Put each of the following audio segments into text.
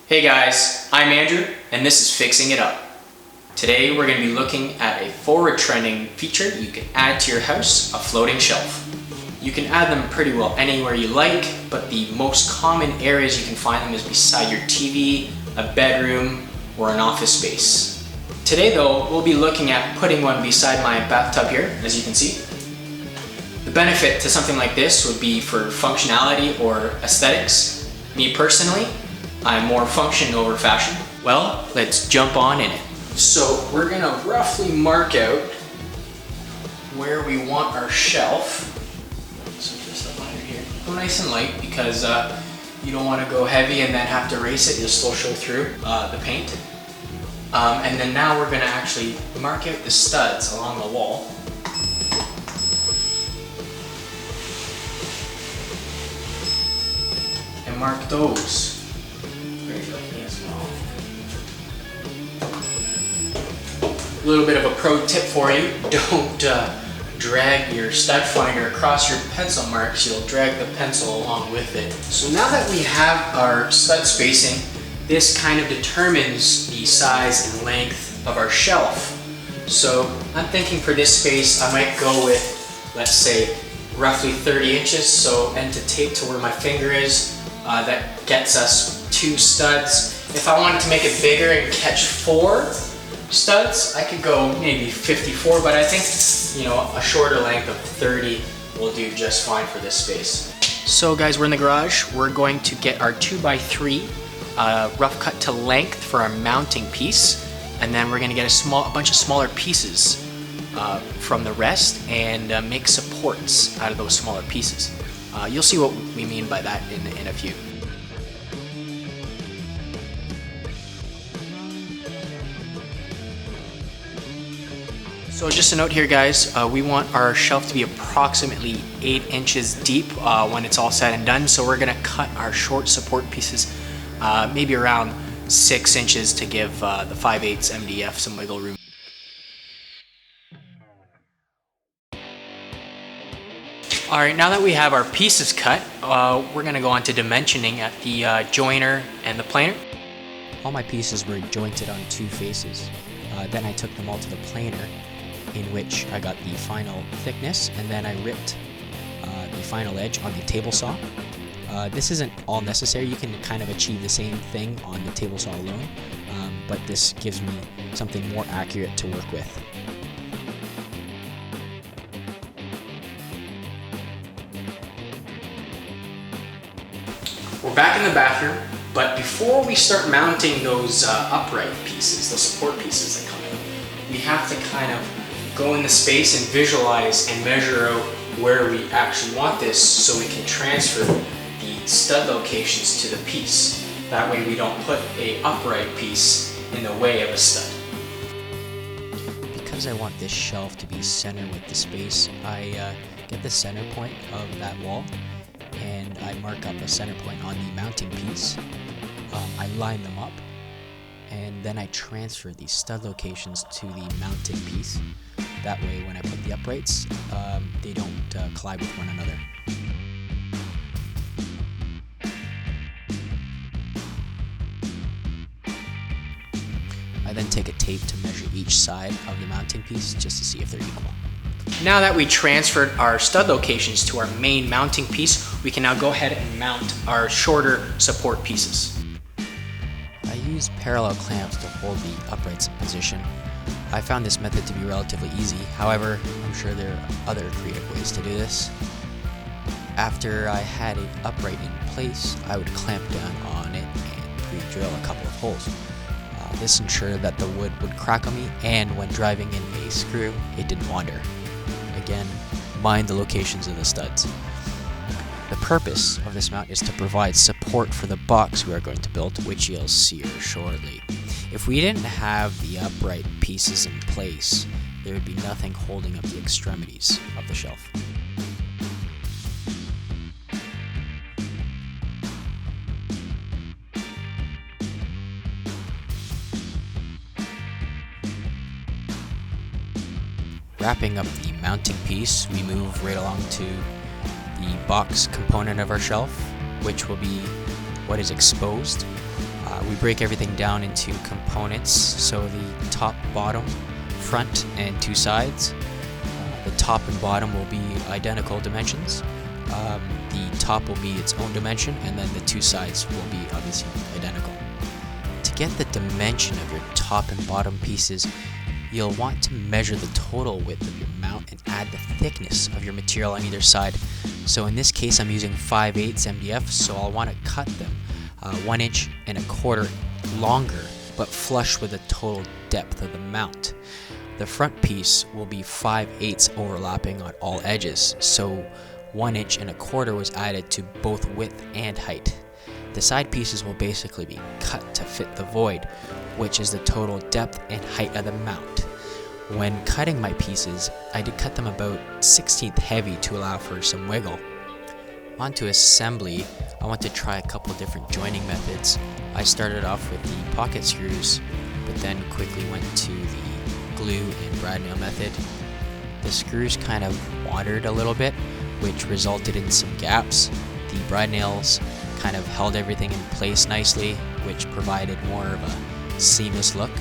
Hey guys, I'm Andrew and this is Fixing It Up. Today we're going to be looking at a forward trending feature you can add to your house, a floating shelf. You can add them pretty well anywhere you like, but the most common areas you can find them is beside your TV, a bedroom, or an office space. Today though, we'll be looking at putting one beside my bathtub here, as you can see. The benefit to something like this would be for functionality or aesthetics. Me personally, I'm more function over fashion. Well, let's jump on in it. So we're gonna roughly mark out where we want our shelf. So just a line here. Go nice and light because you don't want to go heavy and then have to erase it. You'll still show through the paint. And then now we're gonna actually mark out the studs along the wall. And mark those very lightly as well. A little bit of a pro tip for you, don't drag your stud finder across your pencil marks, you'll drag the pencil along with it. So now that we have our stud spacing, this kind of determines the size and length of our shelf. So I'm thinking for this space I might go with, let's say, roughly 30 inches, so end to tape to where my finger is. That gets us 2 studs. If I wanted to make it bigger and catch 4 studs, I could go maybe 54, but I think, you know, a shorter length of 30 will do just fine for this space. So guys, we're in the garage. We're going to get our 2x3 rough cut to length for our mounting piece, and then we're going to get a bunch of smaller pieces from the rest and make supports out of those smaller pieces. You'll see what we mean by that in a few. So just a note here guys, we want our shelf to be approximately 8 inches deep when it's all said and done. So we're gonna cut our short support pieces maybe around 6 inches to give the 5/8 MDF some wiggle room. Alright, now that we have our pieces cut, we're going to go on to dimensioning at the joiner and the planer. All my pieces were jointed on 2 faces. Then I took them all to the planer, in which I got the final thickness, and then I ripped the final edge on the table saw. This isn't all necessary, you can kind of achieve the same thing on the table saw alone, but this gives me something more accurate to work with. We're back in the bathroom, but before we start mounting those upright pieces, the support pieces that come in, we have to kind of go in the space and visualize and measure out where we actually want this so we can transfer the stud locations to the piece. That way we don't put a upright piece in the way of a stud. Because I want this shelf to be center with the space, I get the center point of that wall and I mark up a center point on the mounting piece. I line them up and then I transfer the stud locations to the mounting piece. That way when I put the uprights, they don't collide with one another. I then take a tape to measure each side of the mounting piece just to see if they're equal. Now that we transferred our stud locations to our main mounting piece, we can now go ahead and mount our shorter support pieces. I use parallel clamps to hold the uprights in position. I found this method to be relatively easy, however, I'm sure there are other creative ways to do this. After I had it upright in place, I would clamp down on it and pre-drill a couple of holes. This ensured that the wood would crack on me, and when driving in a screw, it didn't wander. Again, mind the locations of the studs. The purpose of this mount is to provide support for the box we are going to build, which you'll see shortly. If we didn't have the upright pieces in place, there would be nothing holding up the extremities of the shelf. Wrapping up the mounting piece, we move right along to the box component of our shelf, which will be what is exposed. We break everything down into components, so the top, bottom, front, and two sides. The top and bottom will be identical dimensions. The top will be its own dimension, and then the two sides will be obviously identical. To get the dimension of your top and bottom pieces, you'll want to measure the total width of your mount and add the thickness of your material on either side. So in this case, I'm using 5/8 MDF, so I'll want to cut them 1 1/4 inch longer, but flush with the total depth of the mount. The front piece will be 5/8 overlapping on all edges, so 1 1/4 inch was added to both width and height. The side pieces will basically be cut to fit the void, which is the total depth and height of the mount. When cutting my pieces, I did cut them about 1/16 heavy to allow for some wiggle. Onto assembly, I want to try a couple different joining methods. I started off with the pocket screws, but then quickly went to the glue and brad nail method. The screws kind of wandered a little bit, which resulted in some gaps. The brad nails kind of held everything in place nicely, which provided more of a seamless look.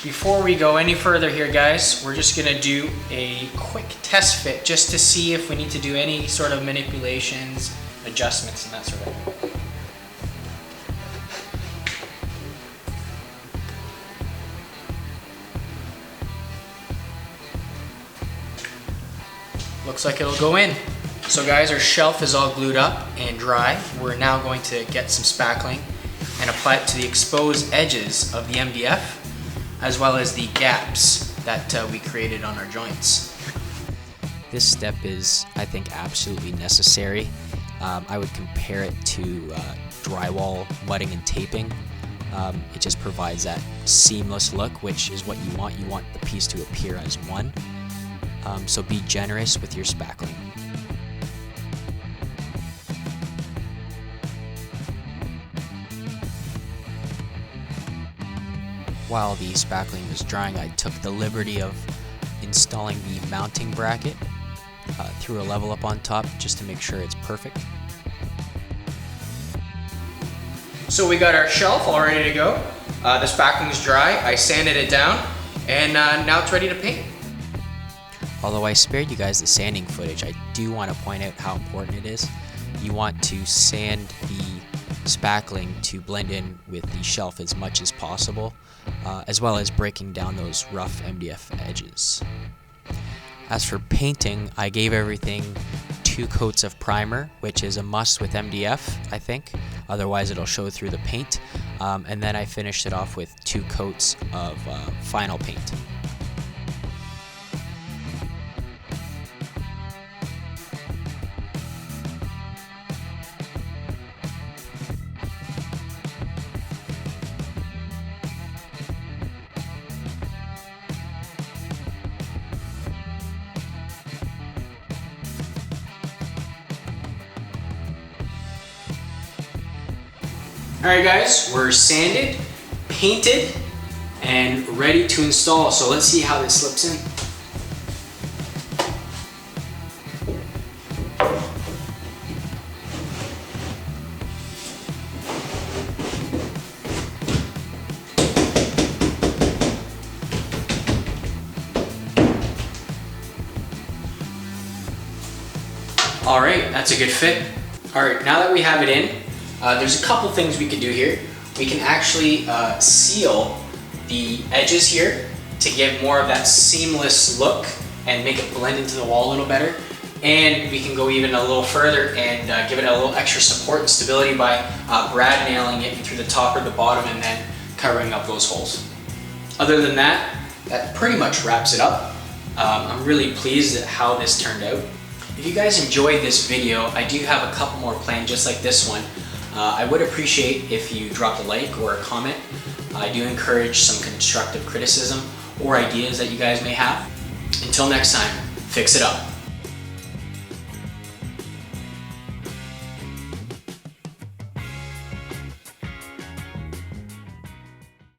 Before we go any further here, guys, we're just gonna do a quick test fit just to see if we need to do any sort of manipulations, adjustments, and that sort of thing. Looks like it'll go in. So guys, our shelf is all glued up and dry. We're now going to get some spackling and apply it to the exposed edges of the MDF, as well as the gaps that we created on our joints. This step is, I think, absolutely necessary. I would compare it to drywall mudding and taping. It just provides that seamless look, which is what you want. You want the piece to appear as one. So be generous with your spackling. While the spackling was drying, I took the liberty of installing the mounting bracket through a level up on top just to make sure it's perfect. So we got our shelf all ready to go. The spackling is dry. I sanded it down, and now it's ready to paint. Although I spared you guys the sanding footage, I do want to point out how important it is. You want to sand the spackling to blend in with the shelf as much as possible, as well as breaking down those rough MDF edges. As for painting, I gave everything 2 coats of primer, which is a must with MDF, I think. Otherwise it'll show through the paint. And then I finished it off with 2 coats of final paint. Alright guys, we're sanded, painted, and ready to install. So let's see how this slips in. Alright, that's a good fit. Alright, now that we have it in, there's a couple things we could do here. We can actually seal the edges here to give more of that seamless look and make it blend into the wall a little better. And we can go even a little further and give it a little extra support and stability by brad nailing it through the top or the bottom and then covering up those holes. Other than that, that pretty much wraps it up. I'm really pleased at how this turned out. If you guys enjoyed this video, I do have a couple more planned just like this one. I would appreciate if you dropped a like or a comment. I do encourage some constructive criticism or ideas that you guys may have. Until next time, fix it up.